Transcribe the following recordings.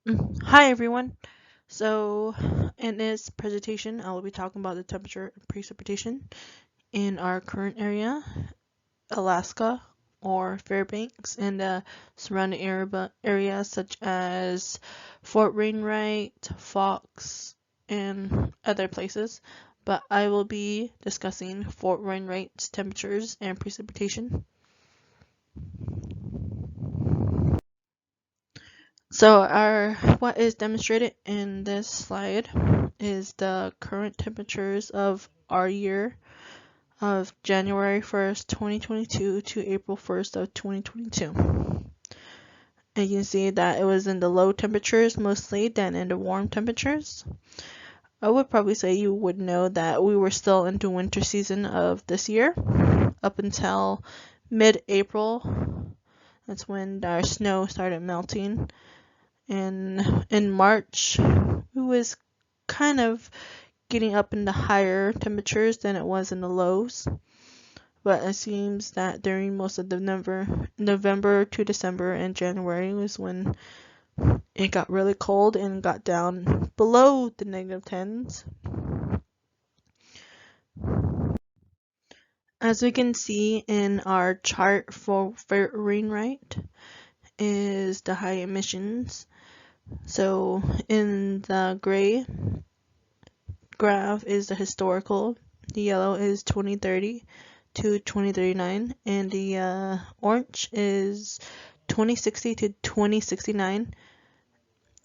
Hi everyone. So in this presentation, I will be talking about the temperature and precipitation in our current area, Alaska or Fairbanks, and the surrounding areas such as Fort Wainwright, Fox, and other places. But I will be discussing Fort Wainwright's temperatures and precipitation. So what is demonstrated in this slide is the current temperatures of our year of January 1st, 2022 to April 1st of 2022. And you can see that it was in the low temperatures mostly than in the warm temperatures. I would probably say you would know that we were still into winter season of this year up until mid-April. That's when our snow started melting. And in March, it was kind of getting up in the higher temperatures than it was in the lows. But it seems that during most of November to December and January was when it got really cold and got down below the negative tens. As we can see in our chart for Wainwright is the high emissions. So in the gray graph is the historical, the yellow is 2030 to 2039, and the orange is 2060 to 2069,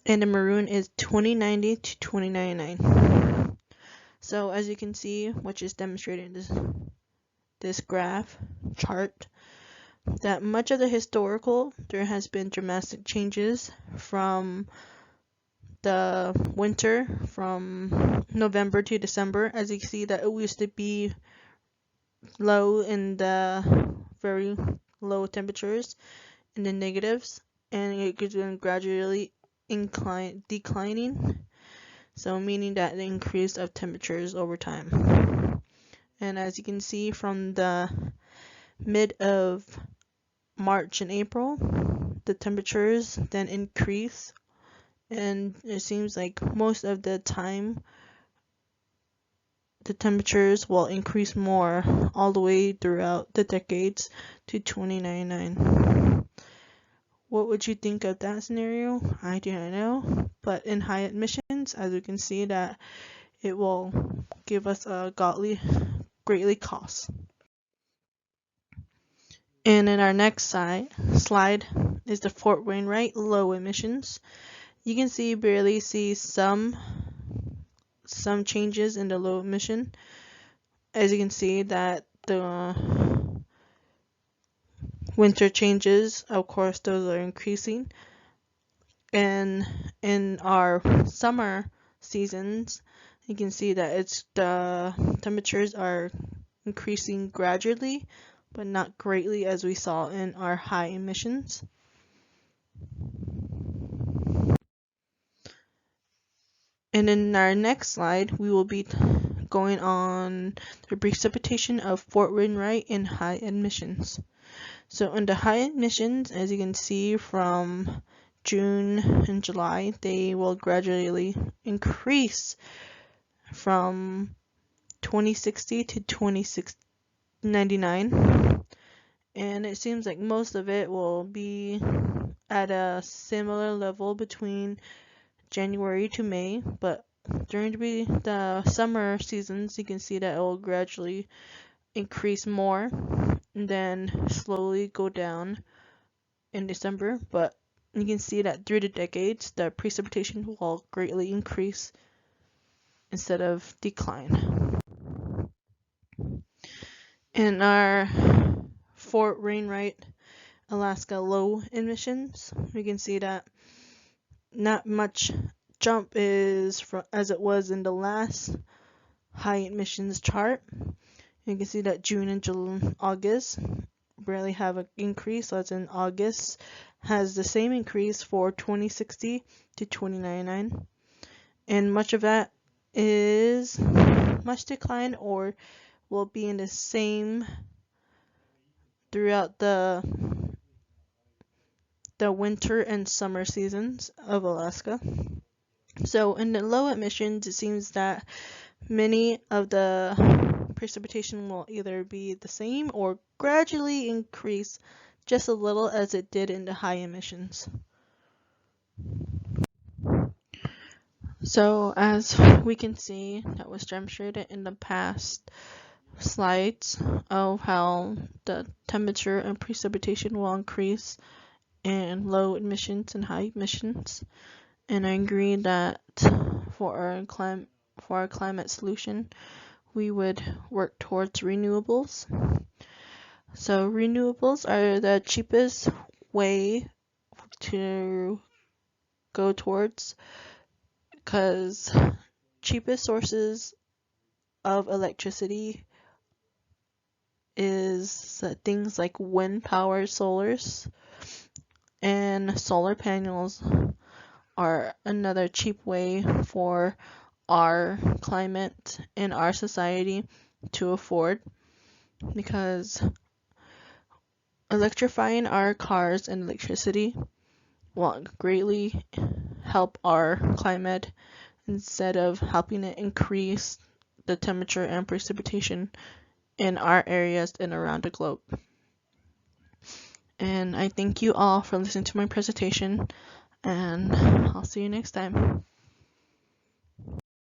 and the maroon is 2090 to 2099. So as you can see, which is demonstrated in this graph chart, that much of the historical, there has been dramatic changes from the winter from November to December. As you can see that it used to be low in the very low temperatures in the negatives, and it is been gradually declining, so meaning that the increase of temperatures over time. And as you can see from the mid of March and April, the temperatures then increase, and it seems like most of the time the temperatures will increase more all the way throughout the decades to 2099. What would you think of that scenario? I do not know, but in high emissions, as you can see, that it will give us a greatly cost. And in our next slide is the Fort Wainwright low emissions. You can barely see some changes in the low emission. As you can see that the winter changes, of course, those are increasing. And in our summer seasons, you can see that the temperatures are increasing gradually, but not greatly as we saw in our high emissions. And in our next slide, we will be going on the precipitation of Fort Wainwright in high emissions. So in the high emissions, as you can see from June and July, they will gradually increase from 2060 to 2099, and it seems like most of it will be at a similar level between January to May, but during the summer seasons, you can see that it will gradually increase more and then slowly go down in December. But you can see that through the decades, the precipitation will greatly increase instead of decline. In our Fort Wainwright, Alaska low emissions, we can see that not much jump is as it was in the last high emissions chart. You can see that June and August barely have an increase, as in August has the same increase for 2060 to 2099, and much of that is much decline or will be in the same throughout the the winter and summer seasons of Alaska. So in the low emissions, it seems that many of the precipitation will either be the same or gradually increase just a little as it did in the high emissions. So as we can see, that was demonstrated in the past slides of how the temperature and precipitation will increase in low emissions and high emissions. And I agree that for our climate solution, we would work towards renewables. So renewables are the cheapest way to go towards, because cheapest sources of electricity is things like wind power solars, and solar panels are another cheap way for our climate and our society to afford, because electrifying our cars and electricity will greatly help our climate instead of helping it increase the temperature and precipitation in our areas and around the globe. And I thank you all for listening to my presentation, and I'll see you next time.